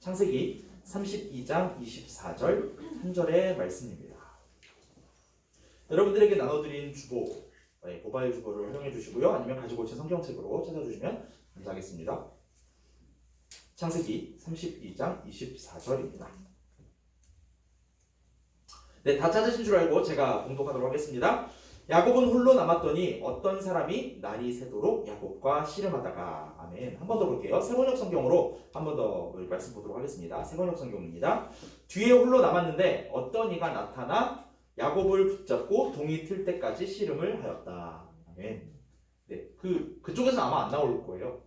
창세기 32장 24절 한 절의 말씀입니다. 여러분들에게 나눠드린 주보, 모바일 주보를 활용해 주시고요. 아니면 가지고 오신 성경책으로 찾아주시면 감사하겠습니다. 창세기 32장 24절입니다. 네, 다 찾으신 줄 알고 제가 봉독하도록 하겠습니다. 야곱은 홀로 남았더니 어떤 사람이 날이 새도록 야곱과 씨름하다가. 아멘. 한 번 더 볼게요. 세번역 성경으로 한 번 더 말씀 보도록 하겠습니다. 세번역 성경입니다. 뒤에 홀로 남았는데 어떤 이가 나타나 야곱을 붙잡고 동이 틀 때까지 씨름을 하였다. 아멘. 네, 그쪽에서 아마 안 나올 거예요.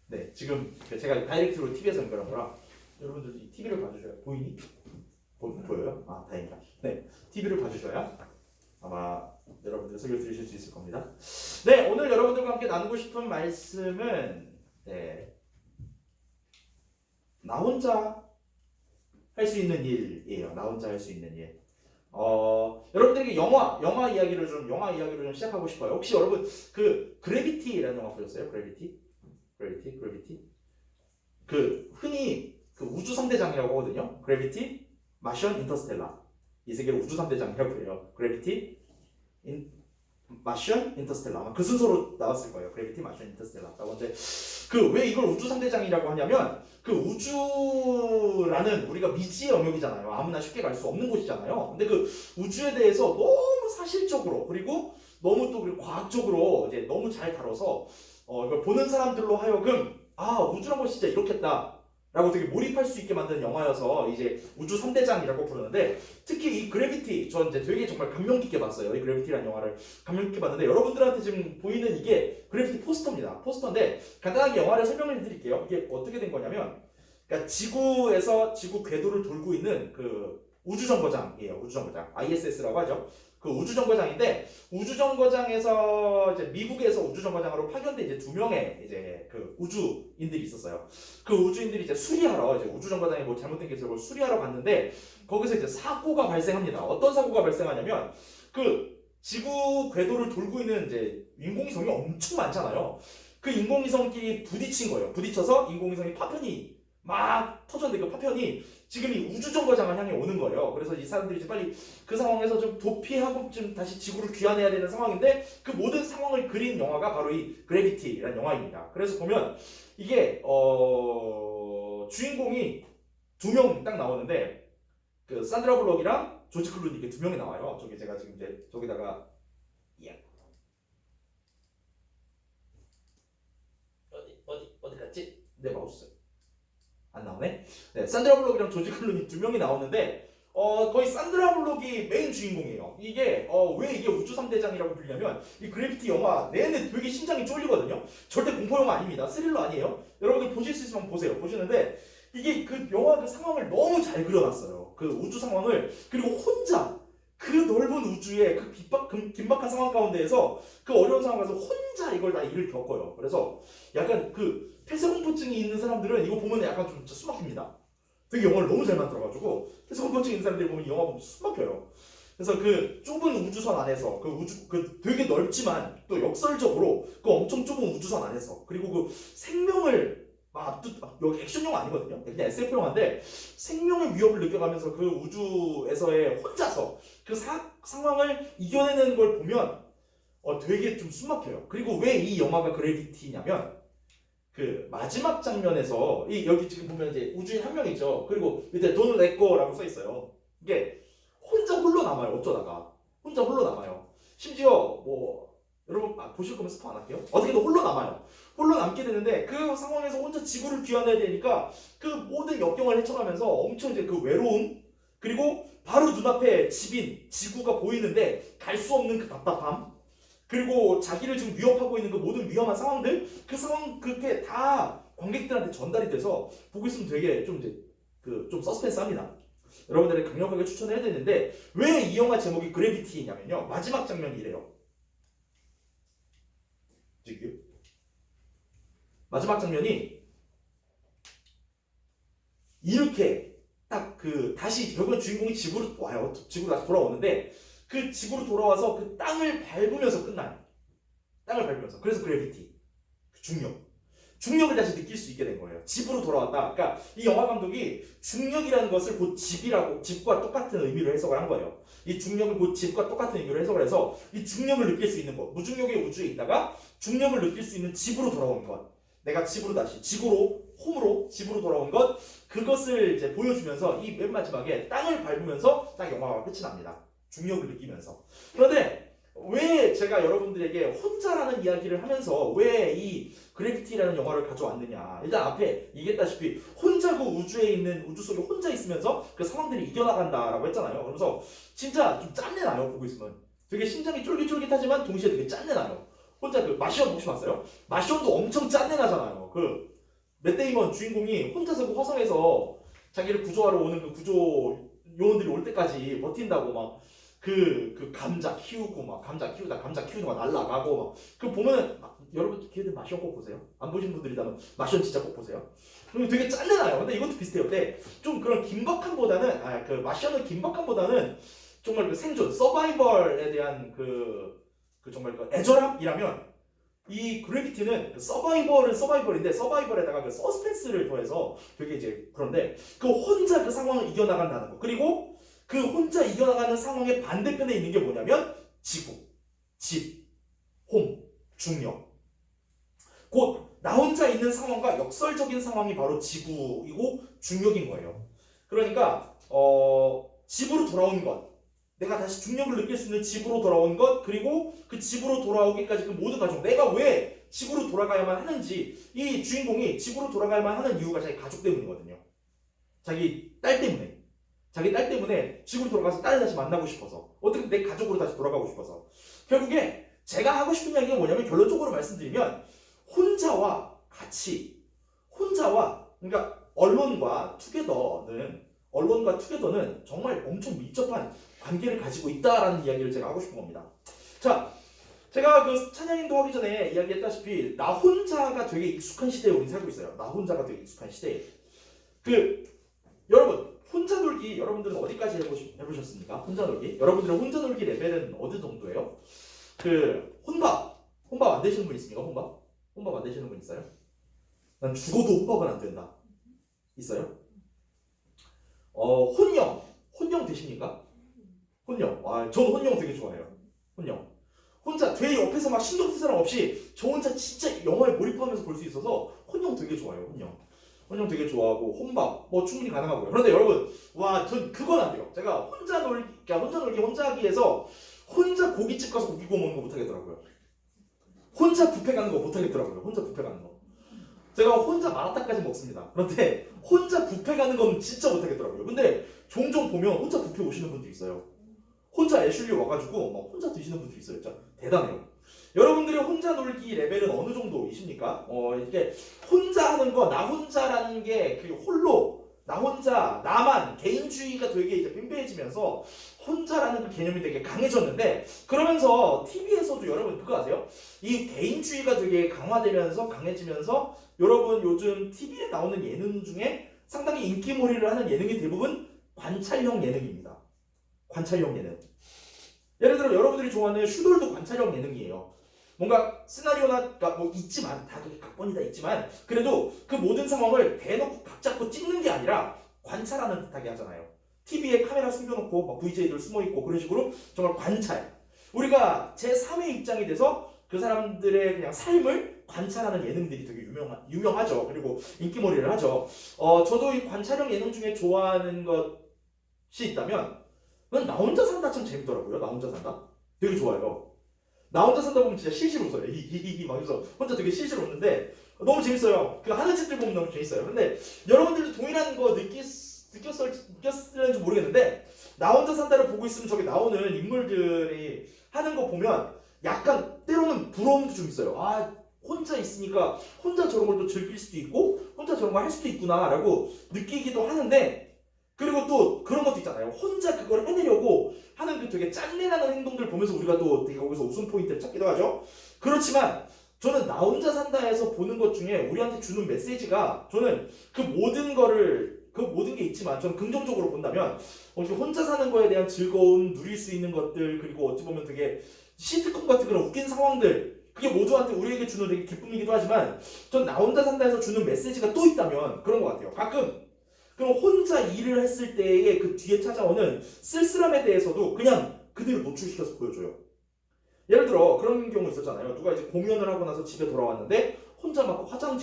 네, 지금 제가 다이렉트로 TV에서 연결한 거라 여러분들 이 TV를 봐주셔야 보이니? 보여요? 아, 다행이다. 네, TV를 봐주셔야 아마 여러분들 설교 들으실 수 있을 겁니다. 네, 오늘 여러분들과 함께 나누고 싶은 말씀은 나 혼자 할 수 있는 일이에요. 나 혼자 할 수 있는 일. 여러분들에게 영화 이야기를 좀 시작하고 싶어요. 혹시 여러분 그 그래비티라는 영화 보셨어요? 그래비티? 흔히 우주 3대장이라고 하거든요. 그래비티, 마션, 인터스텔라. 이 세계를 우주 3대장이라고 해요. 그래비티, 마션, 인터스텔라. 그 순서로 나왔을 거예요. 그래비티, 마션, 인터스텔라. 그런데 왜 이걸 우주 3대장이라고 하냐면 우주라는 우리가 미지의 영역이잖아요. 아무나 쉽게 갈 수 없는 곳이잖아요. 근데 우주에 대해서 너무 사실적으로 그리고 너무 또 과학적으로 이제 너무 잘 다뤄서 이걸 보는 사람들로 하여금 우주란 건 진짜 이렇겠다 라고 되게 몰입할 수 있게 만든 영화여서 이제 우주 3대장이라고 부르는데, 특히 이 그래비티, 전 이제 되게 정말 감명 깊게 봤어요. 이 그래비티라는 영화를 감명 깊게 봤는데, 여러분들한테 지금 보이는 이게 그래비티 포스터입니다. 포스터인데 간단하게 영화를 설명해 드릴게요. 이게 어떻게 된 거냐면, 그러니까 지구에서 지구 궤도를 돌고 있는 우주정거장이에요. 우주정거장, ISS라고 하죠. 우주정거장인데, 우주정거장에서 이제 미국에서 우주정거장으로 파견된 이제 2명의 이제 우주인들이 있었어요. 우주인들이 이제 수리하러, 이제 우주정거장에 뭐 잘못된 게 있어서 수리하러 갔는데, 거기서 이제 사고가 발생합니다. 어떤 사고가 발생하냐면, 지구 궤도를 돌고 있는 이제 인공위성이 엄청 많잖아요. 인공위성끼리 부딪힌 거예요. 부딪혀서 인공위성이 파편이 막 터졌는데, 파편이 지금 이 우주정거장을 향해 오는 거예요. 그래서 이 사람들이 이제 빨리 그 상황에서 좀 도피하고 좀 다시 지구를 귀환해야 되는 상황인데, 모든 상황을 그린 영화가 바로 이 그래비티라는 영화입니다. 그래서 보면 이게 주인공이 2명 딱 나오는데, 산드라 블록이랑 조지 클루니 이렇게 2명이 나와요. 제가 지금 이제 저기다가 어디 갔지? 내 마우스 안 나오네? 네, 산드라 블록이랑 조지 클루니 2명이 나오는데, 거의 산드라 블록이 메인 주인공이에요. 이게, 왜 이게 우주 3대장이라고 불리냐면, 이 그래비티 영화 내내 되게 심장이 쫄리거든요? 절대 공포 영화 아닙니다. 스릴러 아니에요? 여러분들 보실 수 있으면 보세요. 보시는데, 이게 영화 상황을 너무 잘 그려놨어요. 우주 상황을. 그리고 혼자, 넓은 우주의 긴박한 상황 가운데에서 어려운 상황 가서 혼자 이걸 다 일을 겪어요. 그래서 약간 폐쇄공포증이 있는 사람들은 이거 보면 약간 좀 숨 막힙니다. 되게 영화를 너무 잘 만들어가지고 폐쇄공포증 있는 사람들이 보면 이 영화 보면 숨 막혀요. 그래서 좁은 우주선 안에서 되게 넓지만 또 역설적으로 엄청 좁은 우주선 안에서, 그리고 생명을 여기 액션 영화 아니거든요. 그냥 SF 영화인데 생명의 위협을 느껴가면서 우주에서의 혼자서 상황을 이겨내는 걸 보면 되게 좀 숨막혀요. 그리고 왜 이 영화가 그래비티냐면, 마지막 장면에서 여기 지금 보면 이제 우주인 한 명이죠. 그리고 밑에 Don't let go라고 써 있어요. 이게 홀로 남아요. 어쩌다가 혼자 홀로 남아요. 심지어 여러분 보실 거면 스포 안 할게요. 어떻게든 홀로 남아요. 홀로 남게 되는데 상황에서 혼자 지구를 귀환해야 되니까 모든 역경을 헤쳐가면서 엄청 이제 외로움, 그리고 바로 눈앞에 지구가 보이는데 갈 수 없는 답답함, 그리고 자기를 지금 위협하고 있는 모든 위험한 상황들, 상황 그게 다 관객들한테 전달이 돼서 보고 있으면 되게 좀 서스펜스합니다. 여러분들에게 강력하게 추천해야 되는데, 왜 이 영화 제목이 그래비티냐면요, 마지막 장면이 이래요. 마지막 장면이 이렇게 딱 다시 결국은 주인공이 지구로 와요. 지구로 다시 돌아오는데, 지구로 돌아와서 땅을 밟으면서 끝나요. 땅을 밟으면서. 그래서 그래비티, 중력. 중력을 다시 느낄 수 있게 된 거예요. 집으로 돌아왔다. 그러니까 이 영화 감독이 중력이라는 것을 곧 집과 똑같은 의미로 해석을 한 거예요. 이 중력을 곧 집과 똑같은 의미로 해석을 해서 이 중력을 느낄 수 있는 것, 무중력의 우주에 있다가 중력을 느낄 수 있는 집으로 돌아오는 것, 내가 집으로 다시 지구로 홈으로 집으로 돌아온 것, 그것을 이제 보여주면서 이 맨 마지막에 땅을 밟으면서 딱 영화가 끝이 납니다. 중력을 느끼면서. 그런데 왜 제가 여러분들에게 혼자라는 이야기를 하면서 왜 이 그래피티라는 영화를 가져왔느냐. 일단 앞에 얘기했다시피 혼자 그 우주에 있는 우주 속에 혼자 있으면서 그 상황들이 이겨나간다라고 했잖아요. 그러면서 진짜 좀 짠내나요. 보고 있으면 되게 심장이 쫄깃쫄깃하지만 동시에 되게 짠내나요. 혼자 그 마시온 혹시 봤어요? 마시온도 엄청 짠내나잖아요. 그 맷 데이먼 주인공이 혼자서 그 화성에서 자기를 구조하러 오는 그 구조 요원들이 올 때까지 버틴다고 막 그 감자 키우고 막 감자 키우다 막 날라가고 막 그 보면은 여러분 기회되면 마시온 꼭 보세요. 안 보신 분들이라면 마시온 진짜 꼭 보세요. 그리고 되게 짠내나요. 근데 이것도 비슷해요. 근데 좀 그런 긴박함보다는 그 마시온의 긴박함보다는 정말 그 생존 서바이벌에 대한 그 정말 그 애절함이라면 이 그래피티는 서바이벌인데 서바이벌에다가 그 서스펜스를 더해서 되게 이제 그런데 그 혼자 그 상황을 이겨나간다는 거 그리고 그 혼자 이겨나가는 상황의 반대편에 있는 게 뭐냐면 지구, 집, 홈, 중력. 곧 나 혼자 있는 상황과 역설적인 상황이 바로 지구이고 중력인 거예요. 그러니까 집으로 돌아온 것, 내가 다시 중력을 느낄 수 있는 집으로 돌아온 것, 그리고 그 집으로 돌아오기까지 그 모든 과정, 내가 왜 집으로 돌아가야만 하는지, 이 주인공이 집으로 돌아가야만 하는 이유가 자기 가족 때문이거든요. 자기 딸 때문에 집으로 돌아가서 딸을 다시 만나고 싶어서, 어떻게 내 가족으로 다시 돌아가고 싶어서. 결국에 제가 하고 싶은 이야기가 뭐냐면 결론적으로 말씀드리면 그러니까 언론과 투게더는 정말 엄청 밀접한 관계를 가지고 있다라는 이야기를 제가 하고 싶은 겁니다. 자, 제가 그 찬양인도 하기 전에 이야기했다시피 나 혼자가 되게 익숙한 시대에 우리 살고 있어요. 나 혼자가 되게 익숙한 시대에. 여러분 혼자 놀기 여러분들은 어디까지 해보셨습니까? 혼자 놀기? 여러분들의 혼자 놀기 레벨은 어느 정도예요? 혼밥 안 되시는 분 있습니까? 혼밥 안 되시는 분 있어요? 난 죽어도 혼밥은 안 된다. 있어요? 혼영 되십니까? 혼영. 저는 혼영 되게 좋아해요. 혼영. 혼자 제 옆에서 막 신경 쓸 사람 없이 저 혼자 진짜 영화에 몰입하면서 볼 수 있어서 혼영 되게 좋아해요. 혼영 되게 좋아하고 혼밥 뭐 충분히 가능하고요. 그런데 여러분 전 그건 안 돼요. 제가 혼자 하기에서 혼자 고깃집 가서 고기 구워 먹는 거 못하겠더라고요. 혼자 뷔페 가는 거 못하겠더라고요. 혼자 뷔페 가는 거. 제가 혼자 마라탕까지 먹습니다. 그런데 혼자 뷔페 가는 건 진짜 못하겠더라고요. 근데 종종 보면 혼자 뷔페 오시는 분들이 있어요. 혼자 애슐리 와가지고 막 혼자 드시는 분들이 있어요. 진짜 대단해요. 여러분들의 혼자 놀기 레벨은 어느 정도이십니까? 이렇게 혼자 하는 거, 나 혼자라는 게 그 홀로, 나 혼자, 나만, 개인주의가 되게 이제 빈배해지면서 혼자라는 그 개념이 되게 강해졌는데 그러면서 TV에서도 여러분 그거 아세요? 이 개인주의가 되게 강해지면서 여러분 요즘 TV에 나오는 예능 중에 상당히 인기몰이를 하는 예능이 대부분 관찰형 예능입니다. 관찰형 예능. 예를 들어 여러분들이 좋아하는 슈돌도 관찰형 예능이에요. 뭔가 시나리오나 뭐 있지만 다 그렇게 각본이 다 있지만 그래도 그 모든 상황을 대놓고 각 잡고 찍는 게 아니라 관찰하는 듯하게 하잖아요. TV에 카메라 숨겨놓고 막 VJ들 숨어있고 그런 식으로 정말 관찰. 우리가 제3의 입장이 돼서 그 사람들의 그냥 삶을 관찰하는 예능들이 되게 유명하죠. 그리고 인기몰이를 하죠. 저도 이 관찰형 예능 중에 좋아하는 것이 있다면 그건 나 혼자 산다 참 재밌더라고요. 나 혼자 산다. 되게 좋아요. 나 혼자 산다 보면 진짜 실실 웃어요. 히히히 막 해서 혼자 되게 실실 웃는데 너무 재밌어요. 그 하는 짓들 보면 너무 재밌어요. 근데 여러분들도 동일한 거 느꼈을지 모르겠는데 나 혼자 산다를 보고 있으면 저기 나오는 인물들이 하는 거 보면 약간 때로는 부러움도 좀 있어요. 혼자 있으니까 혼자 저런 걸 또 즐길 수도 있고 혼자 저런 걸 할 수도 있구나라고 느끼기도 하는데 그리고 또 그런 것도 있잖아요. 혼자 그걸 해내려고 하는 그 되게 짠내나는 행동들 보면서 우리가 또 되게 거기서 웃음 포인트를 찾기도 하죠. 그렇지만 저는 나 혼자 산다에서 보는 것 중에 우리한테 주는 메시지가 저는 그 모든 게 있지만 저는 긍정적으로 본다면 혼자 사는 거에 대한 즐거움, 누릴 수 있는 것들 그리고 어찌 보면 되게 시트콤 같은 그런 웃긴 상황들 그게 모두한테 우리에게 주는 되게 기쁨이기도 하지만 전 나 혼자 산다에서 주는 메시지가 또 있다면 그런 것 같아요. 가끔 그럼 혼자 일을 했을 때의 그 뒤에 찾아오는 쓸쓸함에 대해서도 그냥 그대로 노출시켜서 보여줘요. 예를 들어 그런 경우 있었잖아요. 누가 이제 공연을 하고 나서 집에 돌아왔는데 혼자 막 화장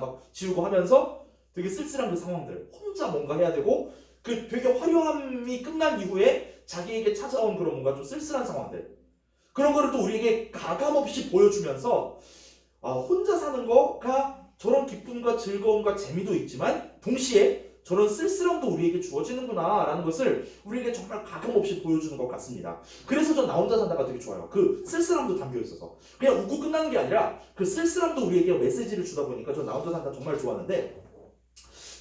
막 지우고 하면서 되게 쓸쓸한 그 상황들, 혼자 뭔가 해야 되고 그 되게 화려함이 끝난 이후에 자기에게 찾아온 그런 뭔가 좀 쓸쓸한 상황들, 그런 거를 또 우리에게 가감없이 보여주면서 혼자 사는 거가 저런 기쁨과 즐거움과 재미도 있지만 동시에 저런 쓸쓸함도 우리에게 주어지는구나 라는 것을 우리에게 정말 가감없이 보여주는 것 같습니다. 그래서 전 나 혼자 산다가 되게 좋아요. 그 쓸쓸함도 담겨 있어서 그냥 웃고 끝나는 게 아니라 그 쓸쓸함도 우리에게 메시지를 주다 보니까 전 나 혼자 산다 정말 좋아하는데,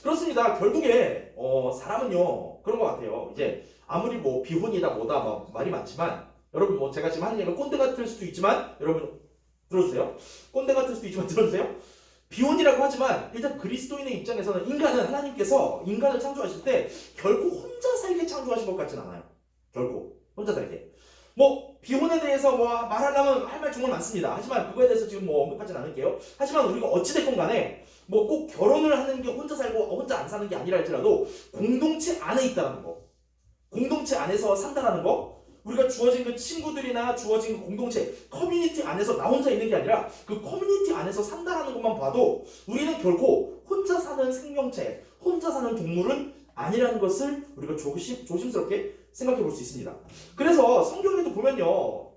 그렇습니다. 결국에 사람은요 그런 것 같아요. 이제 아무리 뭐 비혼이다 뭐다 막 말이 많지만, 여러분 뭐 제가 지금 하는 얘기가 꼰대 같을 수도 있지만 여러분 들어주세요. 꼰대 같을 수도 있지만 들어주세요. 비혼이라고 하지만 일단 그리스도인의 입장에서는 인간은 하나님께서 인간을 창조하실 때 결코 혼자 살게 창조하신 것 같진 않아요. 결코 혼자 살게. 뭐 비혼에 대해서 뭐 말하려면 할 말 정말 많습니다. 하지만 그거에 대해서 지금 뭐 언급하진 않을게요. 하지만 우리가 어찌됐건 간에 뭐 꼭 결혼을 하는 게 혼자 살고 혼자 안 사는 게 아니라 할지라도 공동체 안에 있다는 거, 공동체 안에서 산다라는 거, 우리가 주어진 그 친구들이나 주어진 그 공동체, 커뮤니티 안에서 나 혼자 있는 게 아니라 그 커뮤니티 안에서 산다라는 것만 봐도 우리는 결코 혼자 사는 생명체, 혼자 사는 동물은 아니라는 것을 우리가 조심스럽게 생각해 볼 수 있습니다. 그래서 성경에도 보면요,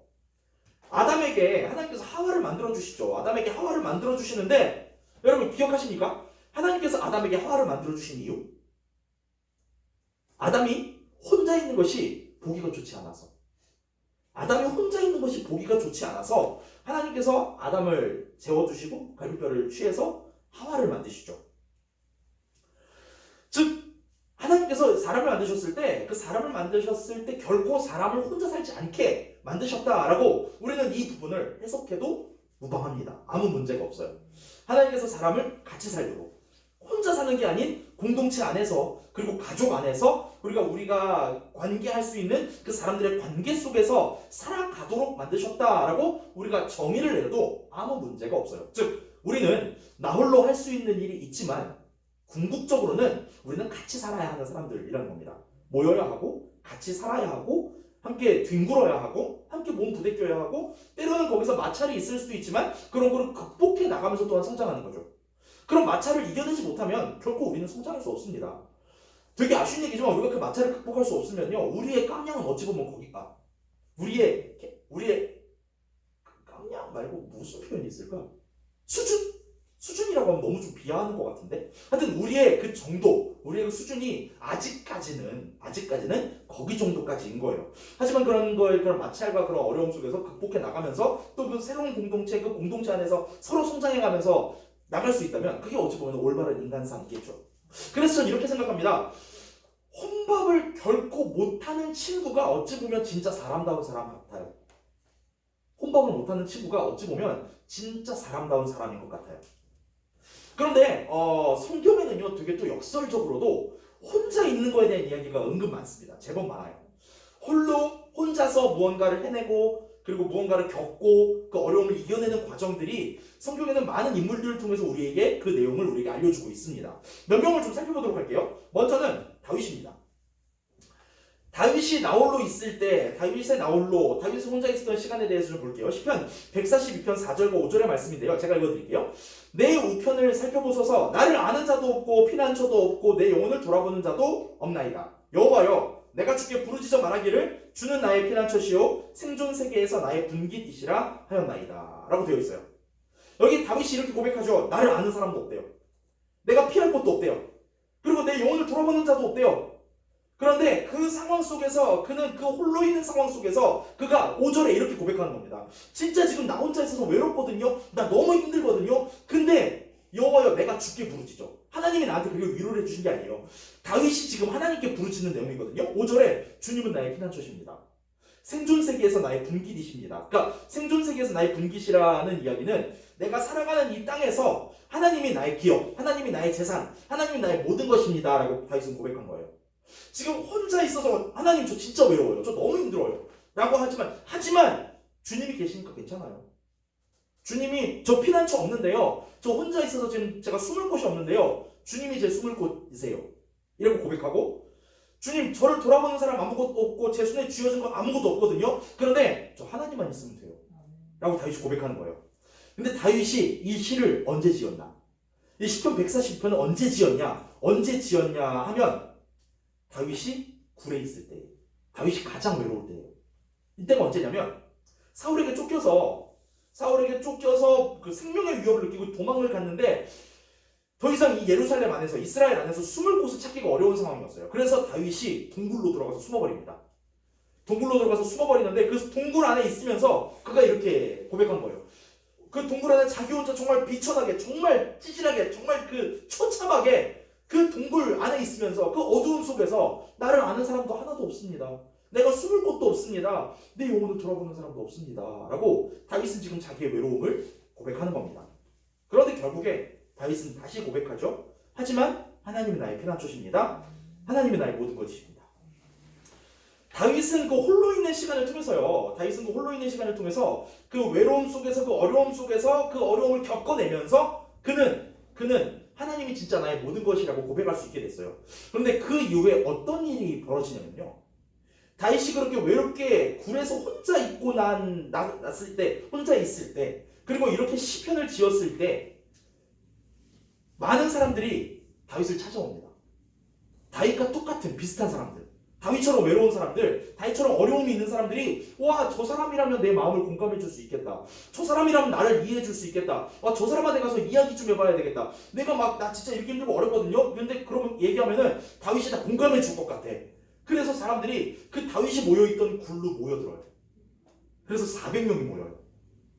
아담에게 하나님께서 하와를 만들어 주시죠. 아담에게 하와를 만들어 주시는데 여러분 기억하십니까? 하나님께서 아담에게 하와를 만들어 주신 이유? 아담이 혼자 있는 것이 보기가 좋지 않아서, 아담이 혼자 있는 것이 보기가 좋지 않아서 하나님께서 아담을 재워주시고 갈비뼈를 취해서 하와를 만드시죠. 즉 하나님께서 사람을 만드셨을 때 그 사람을 만드셨을 때 결코 사람을 혼자 살지 않게 만드셨다라고 우리는 이 부분을 해석해도 무방합니다. 아무 문제가 없어요. 하나님께서 사람을 같이 살도록, 혼자 사는 게 아닌 공동체 안에서 그리고 가족 안에서 우리가 관계할 수 있는 그 사람들의 관계 속에서 살아가도록 만드셨다라고 우리가 정의를 내려도 아무 문제가 없어요. 즉 우리는 나 홀로 할 수 있는 일이 있지만 궁극적으로는 우리는 같이 살아야 하는 사람들이라는 겁니다. 모여야 하고 같이 살아야 하고 함께 뒹굴어야 하고 함께 몸 부대껴야 하고 때로는 거기서 마찰이 있을 수도 있지만 그런 거를 극복해 나가면서 또한 성장하는 거죠. 그런 마찰을 이겨내지 못하면 결코 우리는 성장할 수 없습니다. 되게 아쉬운 얘기지만 우리가 그 마찰을 극복할 수 없으면요, 우리의 깜냥은 어찌 보면 거기가 우리의 깜냥 말고 무슨 표현이 있을까? 수준이라고 하면 너무 좀 비하하는 것 같은데, 하여튼 우리의 그 정도, 우리의 그 수준이 아직까지는 거기 정도까지인 거예요. 하지만 그런 마찰과 그런 어려움 속에서 극복해 나가면서 또 그 새로운 공동체, 그 공동체 안에서 서로 성장해가면서 나갈 수 있다면 그게 어찌 보면 올바른 인간상이겠죠. 그래서 저는 이렇게 생각합니다. 혼밥을 결코 못하는 친구가 어찌 보면 진짜 사람다운 사람 같아요. 혼밥을 못하는 친구가 어찌 보면 진짜 사람다운 사람인 것 같아요. 그런데 성경에는요 되게 또 역설적으로도 혼자 있는 거에 대한 이야기가 은근 많습니다. 제법 많아요. 혼자서 무언가를 해내고 그리고 무언가를 겪고 그 어려움을 이겨내는 과정들이 성경에는 많은 인물들을 통해서 우리에게 그 내용을 우리에게 알려주고 있습니다. 몇 명을 좀 살펴보도록 할게요. 먼저는 다윗입니다. 다윗이 나홀로 있을 때, 다윗이 혼자 있었던 시간에 대해서 좀 볼게요. 시편 142편 4절과 5절의 말씀인데요. 제가 읽어드릴게요. 내 우편을 살펴보소서. 나를 아는 자도 없고 피난처도 없고 내 영혼을 돌아보는 자도 없나이다. 여호와여, 내가 주께 부르짖어 말하기를 주는 나의 피난처시요 생존 세계에서 나의 분깃이시라 하였나이다 라고 되어 있어요. 여기 다윗이 이렇게 고백하죠. 나를 아는 사람도 없대요. 내가 피할 곳도 없대요. 그리고 내 영혼을 돌아보는 자도 없대요. 그런데 그 상황 속에서 그는 그 홀로 있는 상황 속에서 그가 5절에 이렇게 고백하는 겁니다. 진짜 지금 나 혼자 있어서 외롭거든요. 나 너무 힘들거든요. 근데 여호와여, 내가 주께 부르짖어. 하나님이 나한테 그렇게 위로를 해주신 게 아니에요. 다윗이 지금 하나님께 부르짖는 내용이거든요. 5절에 주님은 나의 피난처십니다. 생존 세계에서 나의 분깃이십니다. 그러니까 생존 세계에서 나의 분깃이라는 이야기는 내가 살아가는 이 땅에서 하나님이 나의 기업, 하나님이 나의 재산, 하나님이 나의 모든 것입니다 라고 다윗은 고백한 거예요. 지금 혼자 있어서 하나님 저 진짜 외로워요. 저 너무 힘들어요. 라고 하지만 주님이 계시니까 괜찮아요. 주님이 저 피난처 없는데요. 저 혼자 있어서 지금 제가 숨을 곳이 없는데요. 주님이 제 숨을 곳이세요. 이라고 고백하고 주님 저를 돌아보는 사람 아무것도 없고 제 손에 쥐어진 거 아무것도 없거든요. 그런데 저 하나님만 있으면 돼요. 라고 다윗이 고백하는 거예요. 근데 다윗이 이 시를 언제 지었나? 이 시편 142편은 언제 지었냐? 언제 지었냐 하면 다윗이 굴에 있을 때, 다윗이 가장 외로울 때예요. 이때가 언제냐면 사울에게 쫓겨서 그 생명의 위협을 느끼고 도망을 갔는데 더 이상 이 예루살렘 안에서 이스라엘 안에서 숨을 곳을 찾기가 어려운 상황이었어요. 그래서 다윗이 동굴로 들어가서 숨어버립니다. 동굴로 들어가서 숨어버리는데 그 동굴 안에 있으면서 그가 이렇게 고백한 거예요. 그 동굴 안에 자기 혼자 정말 비천하게, 정말 찌질하게, 정말 그 처참하게 그 동굴 안에 있으면서 그 어두움 속에서 나를 아는 사람도 하나도 없습니다. 내가 숨을 곳도 없습니다. 내 영혼을 돌아보는 사람도 없습니다. 라고 다윗은 지금 자기의 외로움을 고백하는 겁니다. 그런데 결국에 다윗은 다시 고백하죠. 하지만 하나님이 나의 피난처십니다. 하나님이 나의 모든 것이십니다. 다윗은 그 홀로 있는 시간을 통해서요. 다윗은 그 홀로 있는 시간을 통해서 그 외로움 속에서 그 어려움 속에서 그 어려움을 겪어내면서 그는 하나님이 진짜 나의 모든 것이라고 고백할 수 있게 됐어요. 그런데 그 이후에 어떤 일이 벌어지냐면요. 다윗이 그렇게 외롭게 굴에서 혼자 있고 났을 때, 혼자 있을 때, 그리고 이렇게 시편을 지었을 때 많은 사람들이 다윗을 찾아옵니다. 다윗과 똑같은 비슷한 사람들, 다윗처럼 외로운 사람들, 다윗처럼 어려움이 있는 사람들이 와, 저 사람이라면 내 마음을 공감해 줄 수 있겠다. 저 사람이라면 나를 이해해 줄 수 있겠다. 와, 저 사람한테 가서 이야기 좀 해봐야 되겠다. 내가 나 진짜 이렇게 힘들고 어렵거든요. 근데 그러면 얘기하면은 다윗이 다 공감해 줄 것 같아. 그래서 사람들이 그 다윗이 모여있던 굴로 모여들어요. 그래서 400명이 모여요.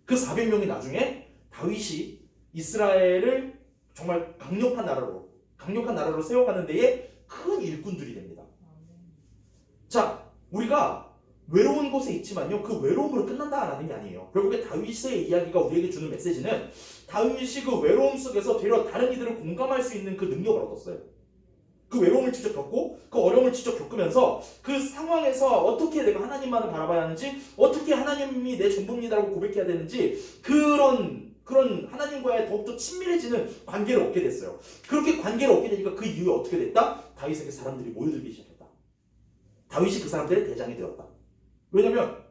그 400명이 나중에 다윗이 이스라엘을 정말 강력한 나라로 세워가는 데에 큰 일꾼들이 됩니다. 자, 우리가 외로운 곳에 있지만요, 그 외로움으로 끝난다라는 게 아니에요. 결국에 다윗의 이야기가 우리에게 주는 메시지는 다윗이 그 외로움 속에서 되려 다른 이들을 공감할 수 있는 그 능력을 얻었어요. 그 외로움을 직접 겪고 그 어려움을 직접 겪으면서 그 상황에서 어떻게 내가 하나님만을 바라봐야 하는지, 어떻게 하나님이 내 전부입니다라고 고백해야 되는지, 그런 하나님과의 더욱더 친밀해지는 관계를 얻게 됐어요. 그렇게 관계를 얻게 되니까 그 이후에 어떻게 됐다? 다윗에게 사람들이 모여들기 시작했다. 다윗이 그 사람들의 대장이 되었다. 왜냐면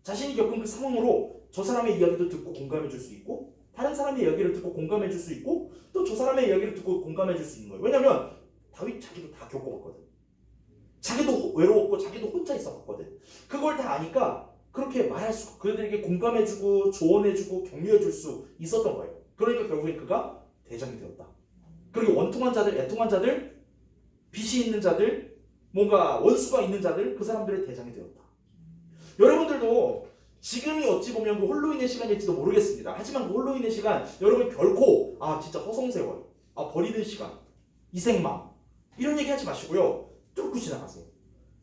자신이 겪은 그 상황으로 저 사람의 이야기도 듣고 공감해 줄 수 있고, 다른 사람의 이야기를 듣고 공감해 줄 수 있고, 또 저 사람의 이야기를 듣고 공감해 줄 수 있는 거예요. 왜냐면 다윗 자기도 다 겪어봤거든. 자기도 외로웠고 자기도 혼자 있어봤거든. 그걸 다 아니까 그렇게 말할 수, 그들에게 공감해주고 조언해주고 격려해줄 수 있었던 거예요. 그러니까 결국엔 그가 대장이 되었다. 그리고 원통한 자들, 애통한 자들, 빚이 있는 자들, 뭔가 원수가 있는 자들, 그 사람들의 대장이 되었다. 여러분들도 지금이 어찌 보면 그 홀로 있는 시간일지도 모르겠습니다. 하지만 그 홀로 있는 시간, 여러분 결코 진짜 허송세월, 버리는 시간, 이생망 이런 얘기 하지 마시고요. 뚫고 지나가세요.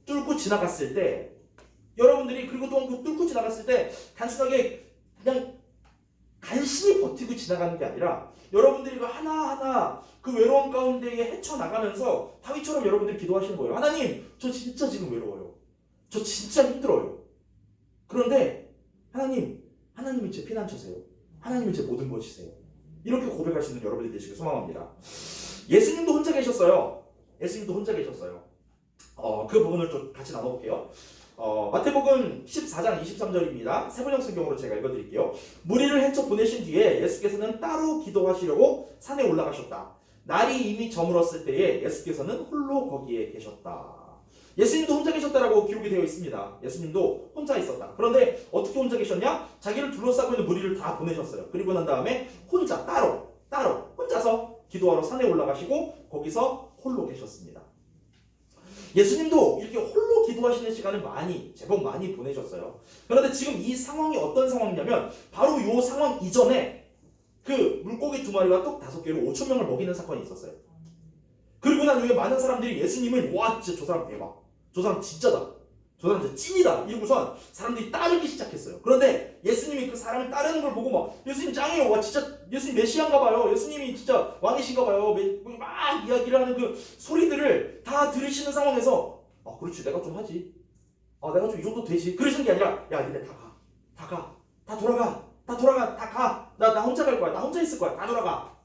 뚫고 지나갔을 때 여러분들이, 그리고 또한 그 뚫고 지나갔을 때 단순하게 그냥 간신히 버티고 지나가는 게 아니라 여러분들이 그 하나하나 그 외로움 가운데에 헤쳐나가면서 다윗처럼 여러분들이 기도하시는 거예요. 하나님, 저 진짜 지금 외로워요. 저 진짜 힘들어요. 그런데 하나님이 제 피난처세요. 하나님이 제 모든 것이세요. 이렇게 고백할 수 있는 여러분들이 되시길 소망합니다. 예수님도 혼자 계셨어요. 그 부분을 좀 같이 나눠볼게요. 마태복음 14장 23절입니다. 세번역 성경으로 제가 읽어드릴게요. 무리를 헤쳐 보내신 뒤에 예수께서는 따로 기도하시려고 산에 올라가셨다. 날이 이미 저물었을 때에 예수께서는 홀로 거기에 계셨다. 예수님도 혼자 계셨다라고 기록이 되어 있습니다. 예수님도 혼자 있었다. 그런데 어떻게 혼자 계셨냐? 자기를 둘러싸고 있는 무리를 다 보내셨어요. 그리고 난 다음에 혼자 따로 혼자서 기도하러 산에 올라가시고 거기서 홀로 계셨습니다. 예수님도 이렇게 홀로 기도하시는 시간을 제법 많이 보내셨어요. 그런데 지금 이 상황이 어떤 상황이냐면 바로 이 상황 이전에 그 물고기 2마리와 떡 5개로 5,000명을 먹이는 사건이 있었어요. 그리고 난 후에 많은 사람들이 예수님을 와, 진짜 저 사람 대박, 저 사람 진짜다, 저 사람 진짜 찐이다 이러고선 사람들이 따르기 시작했어요. 그런데 예수님이 그 사람을 따르는 걸 보고 막 예수님 짱이에요, 와 진짜 예수님 메시아인가 봐요, 예수님이 진짜 왕이신가 봐요, 막 이야기를 하는 그 소리들을 다 들으시는 상황에서 그렇지, 내가 좀 하지, 내가 좀 이 정도 되지, 그러시는 게 아니라 야 니네 다 돌아가, 다 돌아가. 다 가. 나 혼자 갈 거야. 나 혼자 있을 거야. 다 돌아가.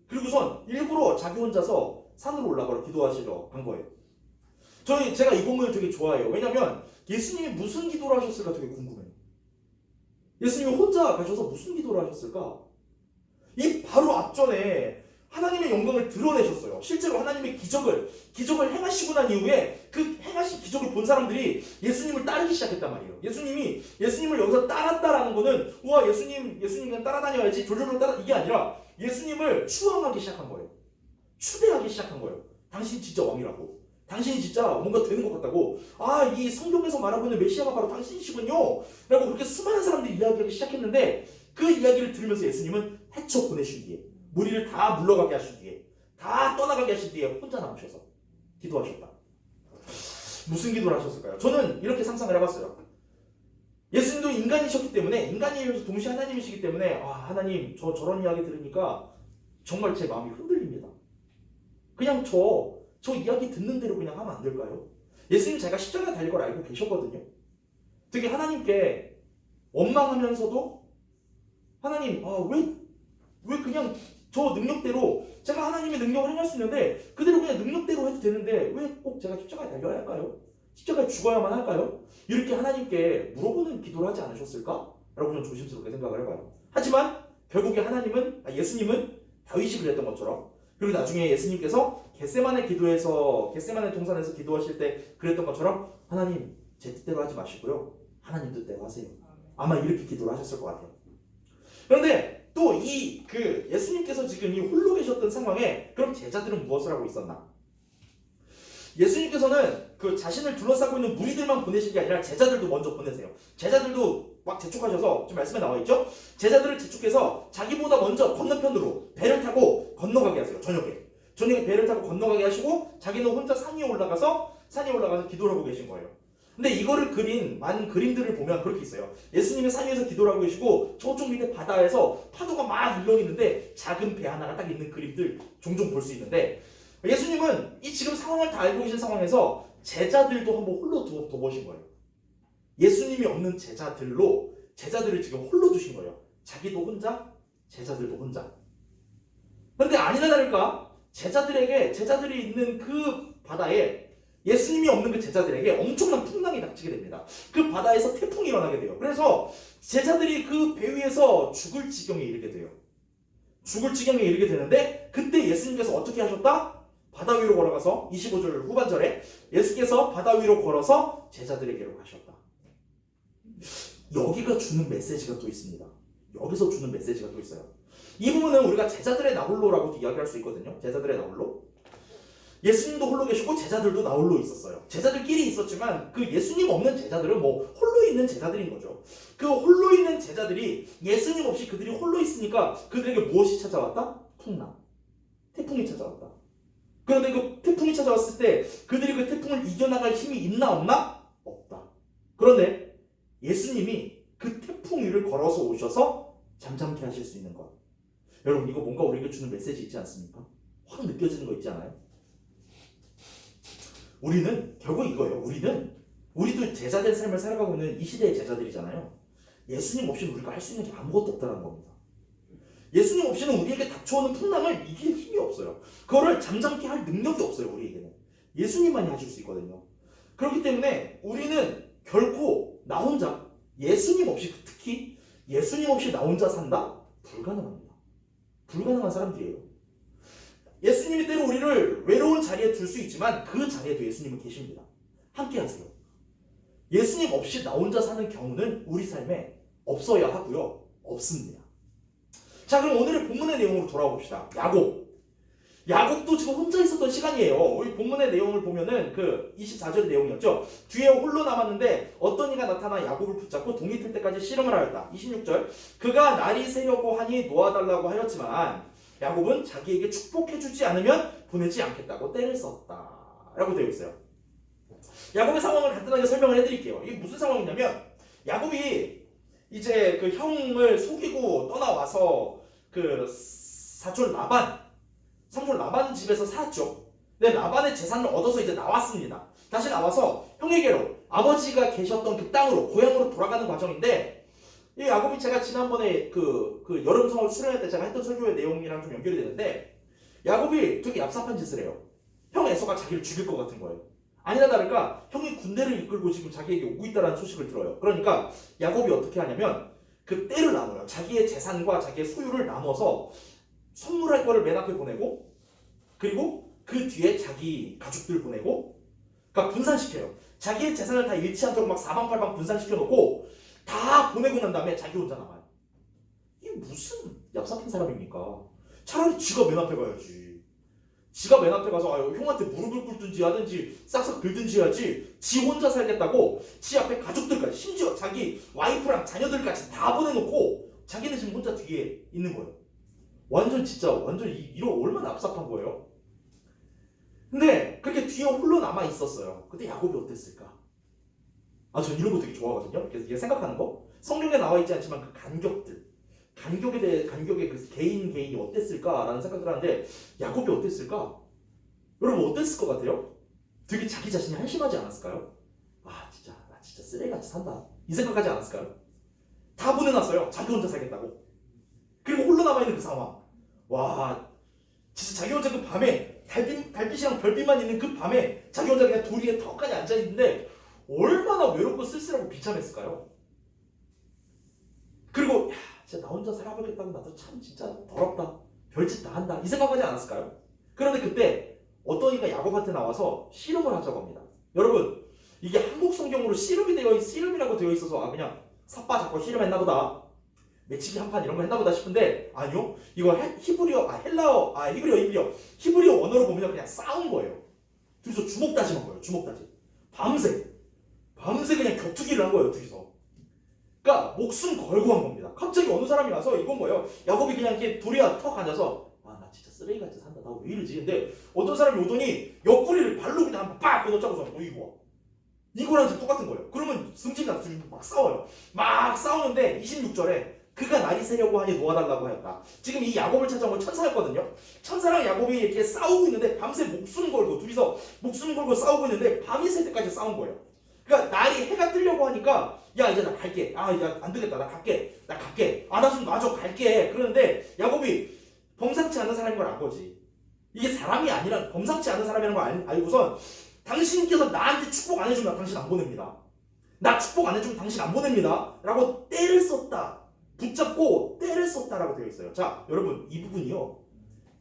그리고선 일부러 자기 혼자서 산으로 올라가러 기도하시러 간 거예요. 제가 이 본문을 되게 좋아해요. 왜냐면 예수님이 무슨 기도를 하셨을까 되게 궁금해요. 예수님이 혼자 가셔서 무슨 기도를 하셨을까? 이 바로 앞전에 하나님의 영광을 드러내셨어요. 실제로 하나님의 기적을 행하시고 난 이후에 그 행하신 기적을 본 사람들이 예수님을 따르기 시작했단 말이에요. 예수님을 여기서 따랐다라는 거는 우와 예수님 그냥 따라다녀야지 졸졸졸 따라 이게 아니라 예수님을 추앙하기 시작한 거예요. 추대하기 시작한 거예요. 당신 진짜 왕이라고. 당신이 진짜 뭔가 되는 것 같다고. 아, 이 성경에서 말하고 있는 메시아가 바로 당신이시군요. 라고 그렇게 수많은 사람들이 이야기하기 시작했는데 그 이야기를 들으면서 예수님은 헤쳐 보내신 뒤에 무리를 다 물러가게 하신 뒤에 다 떠나가게 하신 뒤에 혼자 남으셔서 기도하셨다. 무슨 기도를 하셨을까요? 저는 이렇게 상상을 해봤어요. 예수님도 인간이셨기 때문에 인간이면서 동시에 하나님이시기 때문에 하나님 저런 이야기 들으니까 정말 제 마음이 흔들립니다. 그냥 저 이야기 듣는 대로 그냥 하면 안 될까요? 예수님 제가 십자가에 달릴 걸 알고 계셨거든요. 되게 하나님께 원망하면서도 하나님 왜 그냥 저 능력대로 제가 하나님의 능력을 행할 수 있는데 그대로 그냥 능력대로 해도 되는데 왜 꼭 제가 십자가에 달려야 할까요? 십자가에 죽어야만 할까요? 이렇게 하나님께 물어보는 기도를 하지 않으셨을까? 라고 저는 조심스럽게 생각을 해봐요. 하지만 결국에 예수님은 다윗이 그랬던 것처럼 그리고 나중에 예수님께서 겟세마네 동산에서 기도하실 때 그랬던 것처럼 하나님 제 뜻대로 하지 마시고요. 하나님 뜻대로 하세요. 아마 이렇게 기도를 하셨을 것 같아요. 그런데 또 예수님께서 지금 이 홀로 계셨던 상황에 그럼 제자들은 무엇을 하고 있었나? 예수님께서는 그 자신을 둘러싸고 있는 무리들만 보내신 게 아니라 제자들도 먼저 보내세요. 제자들도 막 재촉하셔서 지금 말씀에 나와 있죠? 제자들을 재촉해서 자기보다 먼저 건너편으로 배를 타고 건너가게 하세요. 저녁에 배를 타고 건너가게 하시고 자기는 혼자 산에 올라가서 기도를 하고 계신 거예요. 근데 이거를 그린 많은 그림들을 보면 그렇게 있어요. 예수님은 산 위에서 기도를 하고 계시고 저쪽 밑에 바다에서 파도가 막 일렁이는데 작은 배 하나가 딱 있는 그림들 종종 볼 수 있는데 예수님은 이 지금 상황을 다 알고 계신 상황에서 제자들도 한번 홀로 둬보신 거예요. 예수님이 없는 제자들을 지금 홀로 두신 거예요. 자기도 혼자, 제자들도 혼자. 그런데 아니나 다를까 제자들이 있는 그 바다에 예수님이 없는 그 제자들에게 엄청난 풍랑이 닥치게 됩니다. 그 바다에서 태풍이 일어나게 돼요. 그래서 제자들이 그 배 위에서 죽을 지경에 이르게 돼요. 죽을 지경에 이르게 되는데 그때 예수님께서 어떻게 하셨다? 바다 위로 걸어가서 25절 후반절에 예수께서 바다 위로 걸어서 제자들에게로 가셨다. 여기가 주는 메시지가 또 있습니다. 여기서 주는 메시지가 또 있어요. 이 부분은 우리가 제자들의 나홀로라고도 이야기할 수 있거든요. 제자들의 나홀로. 예수님도 홀로 계시고 제자들도 나홀로 있었어요. 제자들끼리 있었지만 그 예수님 없는 제자들은 홀로 있는 제자들인 거죠. 그 홀로 있는 제자들이 예수님 없이 그들이 홀로 있으니까 그들에게 무엇이 찾아왔다? 풍랑. 태풍이 찾아왔다. 그런데 그 태풍이 찾아왔을 때 그들이 그 태풍을 이겨나갈 힘이 있나 없나? 없다. 그런데 예수님이 그 태풍 위를 걸어서 오셔서 잠잠케 하실 수 있는 것. 여러분 이거 뭔가 우리에게 주는 메시지 있지 않습니까? 확 느껴지는 거 있지 않아요? 우리는 결국 이거예요. 우리도 제자된 삶을 살아가고 있는 이 시대의 제자들이잖아요. 예수님 없이는 우리가 할 수 있는 게 아무것도 없다는 겁니다. 예수님 없이는 우리에게 닥쳐오는 풍랑을 이길 힘이 없어요. 그거를 잠잠케 할 능력이 없어요. 우리에게는. 예수님만이 하실 수 있거든요. 그렇기 때문에 우리는 결코 나 혼자 예수님 없이 특히 예수님 없이 나 혼자 산다? 불가능합니다. 불가능한 사람들이에요. 예수님이 때로 우리를 외로운 자리에 둘 수 있지만 그 자리에도 예수님은 계십니다. 함께 하세요. 예수님 없이 나 혼자 사는 경우는 우리 삶에 없어야 하고요. 없습니다. 자, 그럼 오늘의 본문의 내용으로 돌아와 봅시다. 야곱도 지금 혼자 있었던 시간이에요. 우리 본문의 내용을 보면은 그 24절의 내용이었죠. 뒤에 홀로 남았는데 어떤 이가 나타나 야곱을 붙잡고 동이 틀 때까지 씨름을 하였다. 26절. 그가 날이 새려고 하니 놓아달라고 하였지만 야곱은 자기에게 축복해주지 않으면 보내지 않겠다고 때를 썼다. 라고 되어 있어요. 야곱의 상황을 간단하게 설명을 해드릴게요. 이게 무슨 상황이냐면 야곱이 이제 그 형을 속이고 떠나와서 그 삼촌 라반 집에서 살았죠. 근데 라반의 재산을 얻어서 이제 나왔습니다. 다시 나와서 형에게로 아버지가 계셨던 그 땅으로 고향으로 돌아가는 과정인데 이 야곱이 제가 지난번에 그 여름성을 수련할 때 제가 했던 설교의 내용이랑 좀 연결이 되는데 야곱이 되게 얍삽한 짓을 해요. 형 에서가 자기를 죽일 것 같은 거예요. 아니나 다를까 형이 군대를 이끌고 지금 자기에게 오고 있다는 소식을 들어요. 그러니까 야곱이 어떻게 하냐면 그 때를 나눠요. 자기의 재산과 자기의 소유를 나눠서 선물할 거를 맨 앞에 보내고 그리고 그 뒤에 자기 가족들 보내고 그러니까 분산시켜요. 자기의 재산을 다 잃지 않도록 막 사방팔방 분산시켜 놓고 다 보내고 난 다음에 자기 혼자 남아요. 이게 무슨 얍삽한 사람입니까? 차라리 지가 맨 앞에 가야지. 지가 맨 앞에 가서 형한테 무릎을 꿇든지 하든지 싹싹 빌든지 해야지. 지 혼자 살겠다고 지 앞에 가족들까지 심지어 자기 와이프랑 자녀들까지 다 보내놓고 자기는 지금 혼자 뒤에 있는 거예요. 완전 진짜 완전 이런 얼마나 얍삽한 거예요. 근데 그렇게 뒤에 홀로 남아 있었어요. 그때 야곱이 어땠을까? 전 이런 거 되게 좋아하거든요. 그래서 이게 생각하는 거. 성경에 나와 있지 않지만 그 간격에 대해 간격의 그 개인이 어땠을까라는 생각을 하는데 야곱이 어땠을까? 여러분 어땠을 것 같아요? 되게 자기 자신이 한심하지 않았을까요? 나 진짜 쓰레기같이 산다. 이 생각하지 않았을까요? 다 보내놨어요. 자기 혼자 살겠다고. 그리고 홀로 남아있는 그 상황. 와, 진짜 자기 혼자 그 밤에 달빛이랑 별빛만 있는 그 밤에 자기 혼자 그냥 도리에 턱까지 앉아있는데 얼마나 외롭고 쓸쓸하고 비참했을까요? 그리고 진짜 나 혼자 살아보겠다고 나도 참 진짜 더럽다. 별짓 다 한다. 이 생각하지 않았을까요? 그런데 그때 어떤 이가 야곱한테 나와서 씨름을 하자고 합니다. 여러분 이게 한국 성경으로 씨름이라고 되어 있어서 그냥 삿바 잡고 씨름했나 보다. 매치기 한판 이런 거 했나 보다 싶은데 아니요. 이거 히브리어 원어로 보면 그냥 싸운 거예요. 둘이서 주먹 다짐한 거예요. 주먹 다짐. 밤새 그냥 격투기를 한 거예요. 둘이서. 그러니까 목숨 걸고 한 겁니다. 갑자기 어느 사람이 와서 이건 뭐예요? 야곱이 그냥 이렇게 도리야 턱 앉아서 나 진짜 쓰레기같이 산다. 나 왜 이러지? 근데 어떤 사람이 오더니 옆구리를 발로 그냥 한번 빡 걷어차고서 이거 와. 이거랑 지금 똑같은 거예요. 그러면 승진나 둘이 막 싸워요. 막 싸우는데 26절에 그가 날이 새려고 하니 놓아달라고 하였다. 지금 이 야곱을 찾아온 건 천사였거든요. 천사랑 야곱이 이렇게 싸우고 있는데 밤새 목숨 걸고 둘이서 목숨 걸고 싸우고 있는데 밤이 새 때까지 싸운 거예요. 그러니까 날이 해가 뜨려고 하니까 야 이제 나 갈게. 야 안 되겠다. 나 갈게. 나 좀 놔줘. 갈게. 그러는데 야곱이 범상치 않은 사람인 걸 안 거지. 이게 사람이 아니라 범상치 않은 사람이라는 걸 알고선 당신께서 나한테 축복 안 해주면 당신 안 보냅니다. 나 축복 안 해주면 당신 안 보냅니다. 라고 때를 썼다. 붙잡고 때를 썼다라고 되어 있어요. 자, 여러분 이 부분이요.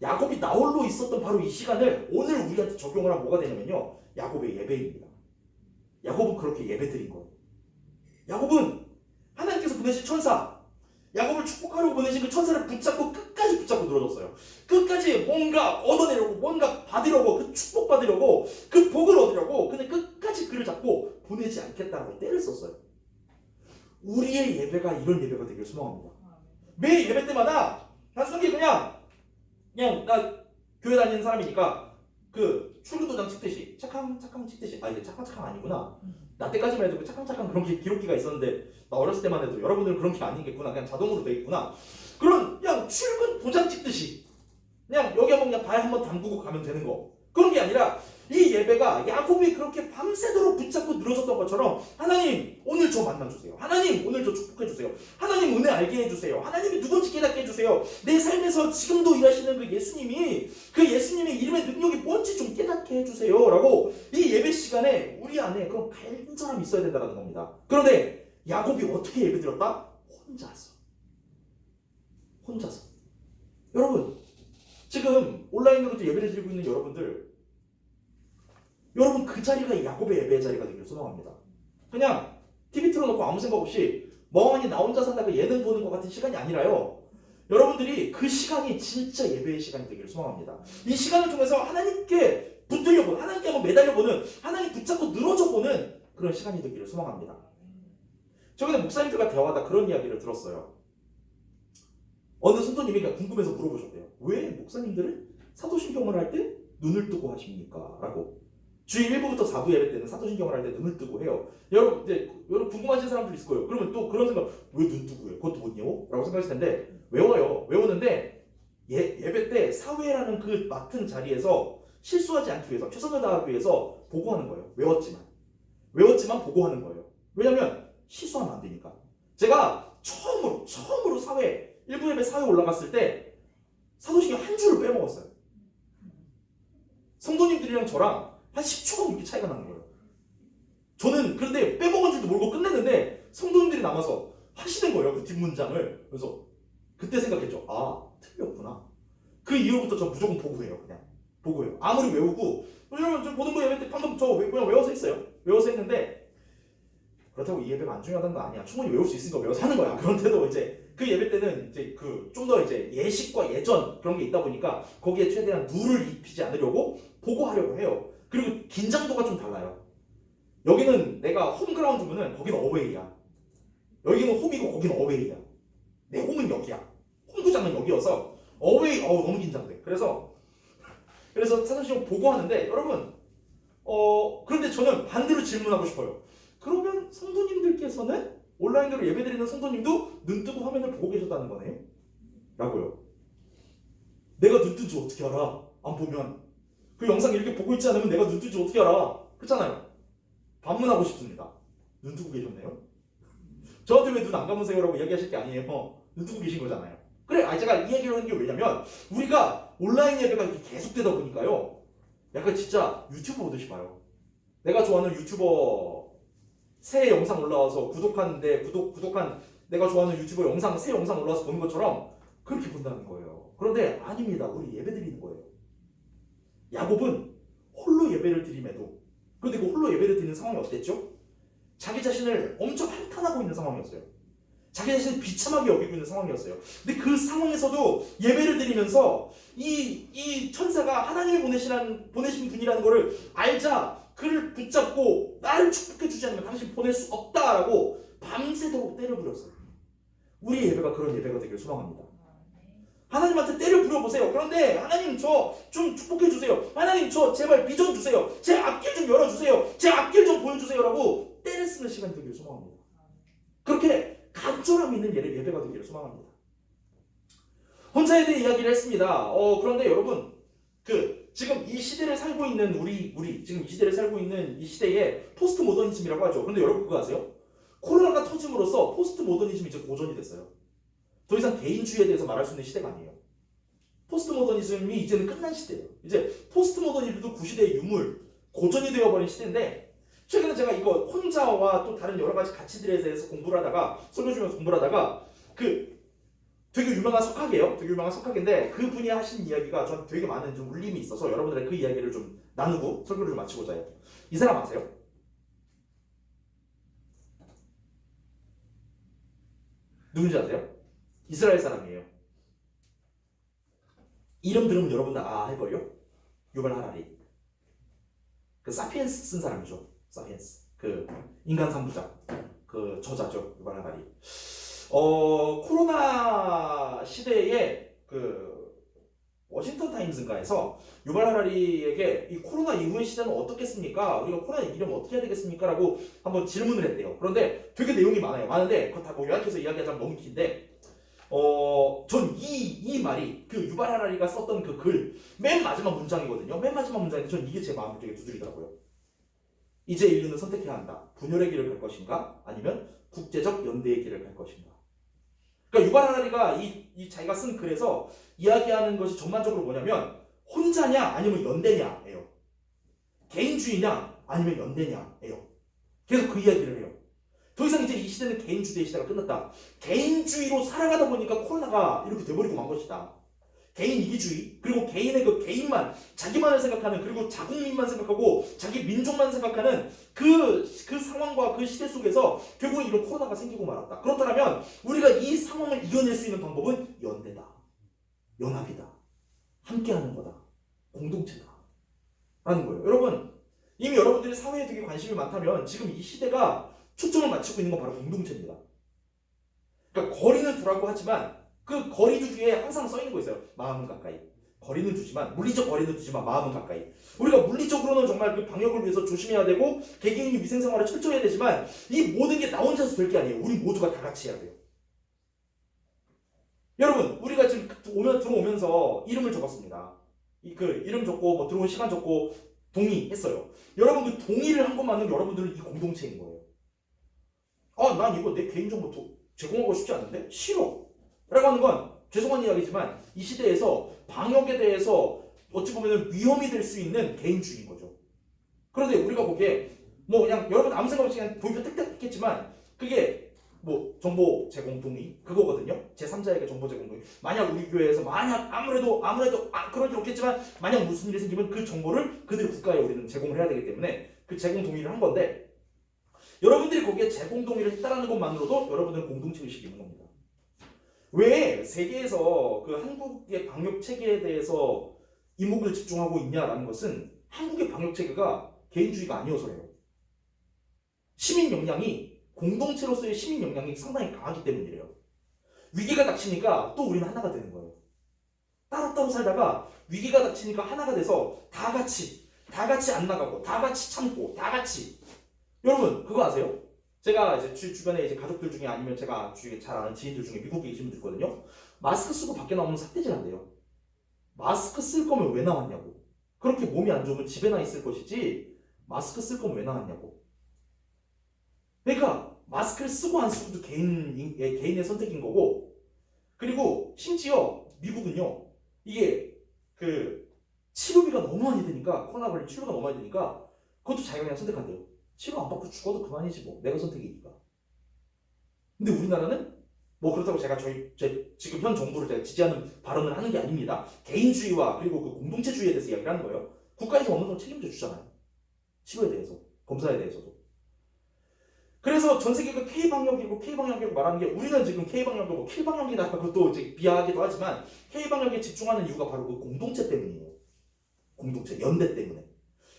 야곱이 나홀로 있었던 바로 이 시간을 오늘 우리한테 적용을 하면 뭐가 되냐면요. 야곱의 예배입니다. 야곱은 그렇게 예배드린 거예요. 야곱은 하나님께서 보내신 천사, 야곱을 축복하려고 보내신 그 천사를 끝까지 붙잡고 늘어졌어요. 끝까지 뭔가 얻어내려고, 뭔가 받으려고, 그 축복 받으려고, 그 복을 얻으려고, 근데 끝까지 그를 잡고 보내지 않겠다라고 때를 썼어요. 우리의 예배가 이런 예배가 되길 소망합니다. 매 예배 때마다 단순히 그냥 나 교회 다니는 사람이니까 그 출근도장 찍듯이 착항 찍듯이 이게 착항 아니구나. 나 때까지만 해도 그 착항 그런 게 기록기가 있었는데 나 어렸을 때만 해도 여러분들은 그런 게 아니겠구나. 그냥 자동으로 돼 있구나. 그런 그냥 출근 도장 찍듯이 그냥 여기 한번 그냥 발 한번 담그고 가면 되는 거. 그런 게 아니라 이 예배가 야곱이 그렇게 밤새도록 붙잡고 늘어졌던 것처럼 하나님 오늘 저 만나주세요. 하나님 오늘 저 축복해주세요. 하나님 은혜 알게 해주세요. 하나님이 누군지 깨닫게 해주세요. 내 삶에서 지금도 일하시는 그 예수님의 이름의 능력이 뭔지 좀 깨닫게 해주세요. 라고 이 예배 시간에 우리 안에 그런 간절함이 있어야 된다는 겁니다. 그런데 야곱이 어떻게 예배 드렸다? 혼자서. 여러분 지금 온라인으로도 예배를 드리고 있는 여러분 그 자리가 야곱의 예배의 자리가 되기를 소망합니다. 그냥 TV 틀어놓고 아무 생각 없이 멍하니 나 혼자 산다고 예능 보는 것 같은 시간이 아니라요. 여러분들이 그 시간이 진짜 예배의 시간이 되기를 소망합니다. 이 시간을 통해서 하나님께 붙들려보는, 하나님께 한번 매달려보는, 하나님 붙잡고 늘어져보는 그런 시간이 되기를 소망합니다. 최근에 목사님들과 대화하다 그런 이야기를 들었어요. 어느 성도님이 궁금해서 물어보셨대요. 왜 목사님들은 사도신경을 할 때 눈을 뜨고 하십니까? 라고. 주일 1부부터 4부 예배 때는 사도신경을 할 때 눈을 뜨고 해요. 여러분 궁금하신 사람들 있을 거예요. 그러면 또 그런 생각, 왜 눈 뜨고 해요? 그것도 못 외워? 라고 생각하실 텐데 외워요. 외우는데 예배 때 사회라는 그 맡은 자리에서 실수하지 않기 위해서, 최선을 다하기 위해서 보고하는 거예요. 외웠지만 보고하는 거예요. 왜냐면 실수하면 안 되니까. 제가 처음으로 사회, 일부 예배 사회 올라갔을 때 사도신경 한 줄을 빼먹었어요. 성도님들이랑 저랑 한 10초가 넘게 차이가 나는 거예요. 저는 그런데 빼먹은 줄도 모르고 끝냈는데 성도님들이 남아서 하시는 거예요. 그 뒷문장을. 그래서 그때 생각했죠. 아, 틀렸구나. 그 이후부터 저 무조건 보고해요. 그냥 보고해요. 아무리 외우고, 왜냐면 저 보는 거 예배 때 방금 저 그냥 외워서 했어요. 외워서 했는데 그렇다고 이 예배가 안 중요하다는 거 아니야. 충분히 외울 수 있으니까 외워서 하는 거야. 그런데도 이제 그 예배 때는 이제 그 좀 더 이제 예식과 예전 그런 게 있다 보니까 거기에 최대한 누를 입히지 않으려고 보고 하려고 해요. 그리고 긴장도가 좀 달라요. 여기는 내가 홈그라운드면은 거기는 어웨이야. 여기는 홈이고 거기는 어웨이야. 내 홈은 여기야. 홈구장은 여기여서 어웨이 너무 긴장돼. 그래서 사도신경 보고 하는데 여러분 그런데 저는 반대로 질문하고 싶어요. 그러면 성도님들께서는 온라인으로 예배드리는 성도님도 눈 뜨고 화면을 보고 계셨다는 거네요? 라고요. 내가 눈 뜬 줄 어떻게 알아? 안 보면. 그 영상 이렇게 보고 있지 않으면 내가 눈 뜬 줄 어떻게 알아? 그렇잖아요. 반문하고 싶습니다. 눈 뜨고 계셨네요? 저한테 왜 눈 안 감으세요라고 이야기하실 게 아니에요. 눈 뜨고 계신 거잖아요. 그래, 제가 이 얘기를 하는 게 왜냐면 우리가 온라인 예배가 이렇게 계속되다 보니까요. 약간 진짜 유튜브 보듯이 봐요. 내가 좋아하는 유튜버 새 영상 올라와서 구독한 내가 좋아하는 유튜버 영상 새 영상 올라와서 보는 것처럼 그렇게 본다는 거예요. 그런데 아닙니다. 우리 예배 드리는 거예요. 야곱은 홀로 예배를 드림에도 그런데 그 홀로 예배를 드리는 상황이 어땠죠? 자기 자신을 엄청 한탄하고 있는 상황이었어요. 자기 자신을 비참하게 여기고 있는 상황이었어요. 근데 그 상황에서도 예배를 드리면서 이 천사가 하나님이 보내신 분이라는 것을 알자 그를 붙잡고 나를 축복해 주지 않으면 당신 보낼 수 없다라고 밤새도록 때려 부렸어요. 우리의 예배가 그런 예배가 되길 소망합니다. 하나님한테 때려 부려보세요. 그런데 하나님 저 좀 축복해 주세요. 하나님 저 제발 비전 주세요. 제 앞길 좀 열어주세요. 제 앞길 좀 보여주세요. 라고 때를 쓰는 시간이 되길 소망합니다. 그렇게 간절함 있는 예배가 되기를 소망합니다. 혼자에 대해 이야기를 했습니다. 그런데 여러분 지금 이 시대를 살고 있는 우리 지금 이 시대를 살고 있는 이 시대에 포스트 모더니즘이라고 하죠. 그런데 여러분 그거 아세요? 코로나가 터짐으로써 포스트 모더니즘이 이제 고전이 됐어요. 더 이상 개인주의에 대해서 말할 수 있는 시대가 아니에요. 포스트 모더니즘이 이제는 끝난 시대예요. 이제 포스트 모더니즘도 구시대의 유물, 고전이 되어버린 시대인데 최근에 제가 이거 혼자와 또 다른 여러 가지 가치들에 대해서 공부를 하다가 설교 주면서 공부를 하다가 되게 유명한 석학이에요. 되게 유명한 석학인데 그분이 하신 이야기가 저한테 되게 많은 좀 울림이 있어서 여러분들의 그 이야기를 좀 나누고 설교를 좀 마치고자 해요. 이 사람 아세요? 누군지 아세요? 이스라엘 사람이에요. 이름 들으면 여러분 다 할걸요? 유발 하라리. 그 사피엔스 쓴 사람이죠. 사피엔스. 그 인간 3부작. 그 저자죠. 유발 하라리. 코로나 시대에 워싱턴 타임즈인가에서 유발 하라리에게 이 코로나 이후의 시대는 어떻겠습니까? 우리가 코로나 이기려면 어떻게 해야 되겠습니까? 라고 한번 질문을 했대요. 그런데 되게 내용이 많은데 그거 다 요약해서 이야기하자면 너무 긴데 전 이 말이 유발 하라리가 썼던 그 글 맨 마지막 문장이거든요. 맨 마지막 문장인데 전 이게 제 마음을 되게 두드리더라고요. 이제 인류는 선택해야 한다. 분열의 길을 갈 것인가? 아니면 국제적 연대의 길을 갈 것인가? 그러니까 유발 하라리가 이 자기가 쓴 글에서 이야기하는 것이 전반적으로 뭐냐면 혼자냐 아니면 연대냐예요. 개인주의냐 아니면 연대냐예요. 계속 그 이야기를 해요. 더 이상 이제 이 시대는 개인주의의 시대가 끝났다. 개인주의로 살아가다 보니까 코로나가 이렇게 돼버리고 만 것이다. 개인 이기주의, 그리고 개인의 개인만, 자기만을 생각하는, 그리고 자국민만 생각하고 자기 민족만 생각하는 그 상황과 그 시대 속에서 결국은 이런 코로나가 생기고 말았다. 그렇다면 우리가 이 상황을 이겨낼 수 있는 방법은 연대다. 연합이다. 함께하는 거다. 공동체다. 라는 거예요. 여러분, 이미 여러분들이 사회에 되게 관심이 많다면 지금 이 시대가 초점을 맞추고 있는 건 바로 공동체입니다. 그러니까 거리는 두라고 하지만 그 거리 두기에 항상 써 있는 거 있어요. 마음은 가까이. 거리는 두지만 물리적 거리는 두지만 마음은 가까이. 우리가 물리적으로는 정말 그 방역을 위해서 조심해야 되고 개개인이 위생생활을 철저히 해야 되지만 이 모든 게 나 혼자서 될 게 아니에요. 우리 모두가 다 같이 해야 돼요. 여러분, 우리가 지금 들어오면서 이름을 적었습니다. 이름 적고 뭐 들어온 시간 적고 동의했어요. 여러분 그 동의를 한 것만으로 여러분들은 이 공동체인 거예요. 난 이거 내 개인정보 제공하고 싶지 않은데 싫어 라고 하는 건 죄송한 이야기지만 이 시대에서 방역에 대해서 어찌 보면 위험이 될 수 있는 개인주의인 거죠. 그런데 우리가 보기에 뭐 그냥 여러분 아무 생각 없이 그냥 도입을 뜩뜩 했겠지만 그게 뭐 정보 제공 동의 그거거든요. 제3자에게 정보 제공 동의. 만약 우리 교회에서 만약 아무래도 그럴 일 없겠지만 만약 무슨 일이 생기면 그 정보를 그들 국가에 우리는 제공을 해야 되기 때문에 그 제공 동의를 한 건데 여러분들이 거기에 제공 동의를 했다라는 것만으로도 여러분들은 공동체 의식이 있는 겁니다. 왜 세계에서 그 한국의 방역 체계에 대해서 이목을 집중하고 있냐라는 것은 한국의 방역 체계가 개인주의가 아니어서예요. 시민 역량이 공동체로서의 시민 역량이 상당히 강하기 때문이래요. 위기가 닥치니까 또 우리는 하나가 되는 거예요. 따로따로 살다가 위기가 닥치니까 하나가 돼서 다 같이 안 나가고 다 같이 참고 다 같이 여러분 그거 아세요? 제가 이제 주변에 이제 가족들 중에 아니면 제가 주위에 잘 아는 지인들 중에 미국에 계신 분들 있거든요. 마스크 쓰고 밖에 나오면 삿대질 한대요. 마스크 쓸 거면 왜 나왔냐고. 그렇게 몸이 안 좋으면 집에나 있을 것이지 마스크 쓸 거면 왜 나왔냐고. 그러니까 마스크를 쓰고 안 쓰고도 개인의 선택인 거고 그리고 심지어 미국은요 이게 그 치료비가 너무 많이 드니까 코로나 걸린 치료가 너무 많이 드니까 그것도 자기가 그냥 선택한대요. 치료 안 받고 죽어도 그만이지 뭐 내가 선택이니까. 근데 우리나라는 뭐 그렇다고 제가 지금 현 정부를 제가 지지하는 발언을 하는 게 아닙니다. 개인주의와 그리고 그 공동체주의에 대해서 이야기를 하는 거예요. 국가에서 어느 정도 책임져 주잖아요. 치료에 대해서 검사에 대해서도. 그래서 전 세계가 K방역이고 말하는 게 우리는 지금 K방역이고 뭐 K방역이라고 또 이제 비하하기도 하지만 K방역에 집중하는 이유가 바로 그 공동체 때문이에요. 공동체, 연대 때문에.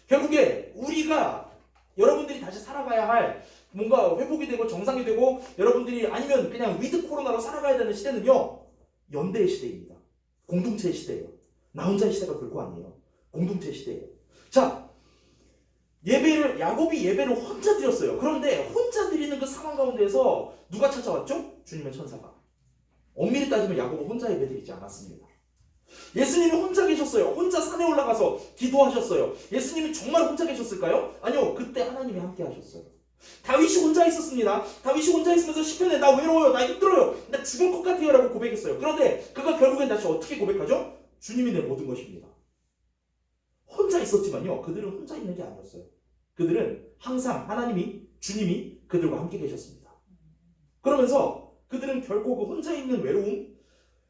결국에 우리가 여러분들이 다시 살아가야 할 뭔가 회복이 되고 정상이 되고 여러분들이 아니면 그냥 위드 코로나로 살아가야 되는 시대는요. 연대의 시대입니다. 공동체의 시대예요. 나 혼자의 시대가 결코 아니에요. 공동체의 시대예요. 자, 야곱이 예배를 혼자 드렸어요. 그런데 혼자 드리는 그 상황 가운데에서 누가 찾아왔죠? 주님의 천사가. 엄밀히 따지면 야곱은 혼자 예배 드리지 않았습니다. 예수님이 혼자 계셨어요. 혼자 산에 올라가서 기도하셨어요. 예수님이 정말 혼자 계셨을까요? 아니요. 그때 하나님이 함께 하셨어요. 다윗이 혼자 있었습니다. 다윗이 혼자 있으면서 시편에 나 외로워요. 나 힘들어요. 나 죽을 것 같아요. 라고 고백했어요. 그런데 그가 결국엔 다시 어떻게 고백하죠? 주님이 내 모든 것입니다. 혼자 있었지만요. 그들은 혼자 있는 게 아니었어요. 그들은 항상 주님이 그들과 함께 계셨습니다. 그러면서 그들은 결코 그 혼자 있는 외로움,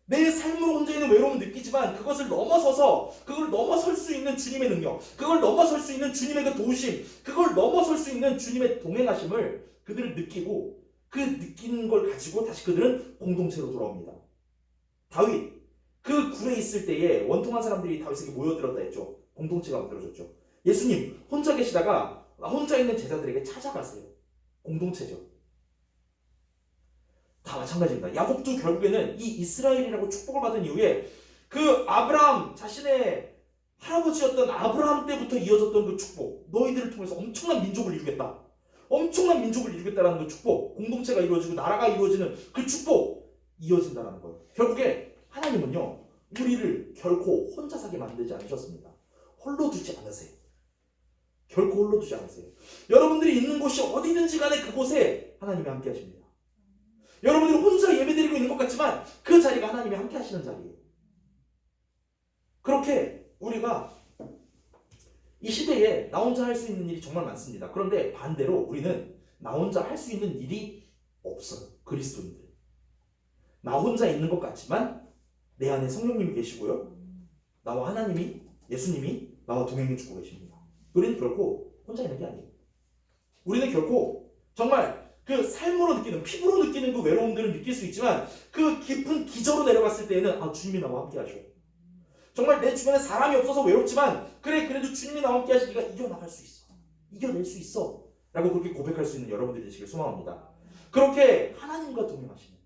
내 삶으로 혼자 있는 외로움을 느끼지만 그걸 넘어설 수 있는 주님의 능력, 그걸 넘어설 수 있는 주님의 그 도우심, 그걸 넘어설 수 있는 주님의 동행하심을 그들은 느끼고 그 느끼는 걸 가지고 다시 그들은 공동체로 돌아옵니다. 다윗, 그 굴에 있을 때에 원통한 사람들이 다윗에게 모여들었다 했죠. 공동체가 만들어졌죠. 예수님 혼자 계시다가 혼자 있는 제자들에게 찾아가세요. 공동체죠. 다 마찬가지입니다. 야곱도 결국에는 이 이스라엘이라고 축복을 받은 이후에 그 아브라함 자신의 할아버지였던 아브라함 때부터 이어졌던 그 축복, 너희들을 통해서 엄청난 민족을 이루겠다. 엄청난 민족을 이루겠다라는 그 축복, 공동체가 이루어지고 나라가 이루어지는 그 축복 이어진다는 거예요. 결국에 하나님은요 우리를 결코 혼자 사게 만들지 않으셨습니다. 홀로 두지 않으세요. 결코 홀로 두지 않으세요. 여러분들이 있는 곳이 어디든지 간에 그곳에 하나님이 함께 하십니다. 여러분들이 혼자 예배드리고 있는 것 같지만 그 자리가 하나님이 함께 하시는 자리예요. 그렇게 우리가 이 시대에 나 혼자 할 수 있는 일이 정말 많습니다. 그런데 반대로 우리는 나 혼자 할 수 있는 일이 없어요. 그리스도인들. 나 혼자 있는 것 같지만 내 안에 성령님이 계시고요. 나와 하나님이, 예수님이 나와 동행해 주고 계십니다. 우리는 결코 혼자 있는 게 아니에요. 우리는 결코 정말 그 삶으로 느끼는, 피부로 느끼는 그 외로움들을 느낄 수 있지만 그 깊은 기저로 내려갔을 때에는 주님이 나와 함께 하셔. 정말 내 주변에 사람이 없어서 외롭지만 그래도 주님이 나와 함께 하시니까 이겨나갈 수 있어. 이겨낼 수 있어. 라고 그렇게 고백할 수 있는 여러분들이 되시길 소망합니다. 그렇게 하나님과 동행하시는,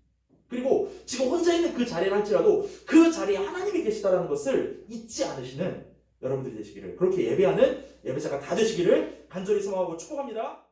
그리고 지금 혼자 있는 그 자리를 할지라도 그 자리에 하나님이 계시다는 것을 잊지 않으시는 여러분들이 되시기를, 그렇게 예배하는 예배자가 다 되시기를 간절히 소망하고 축복합니다.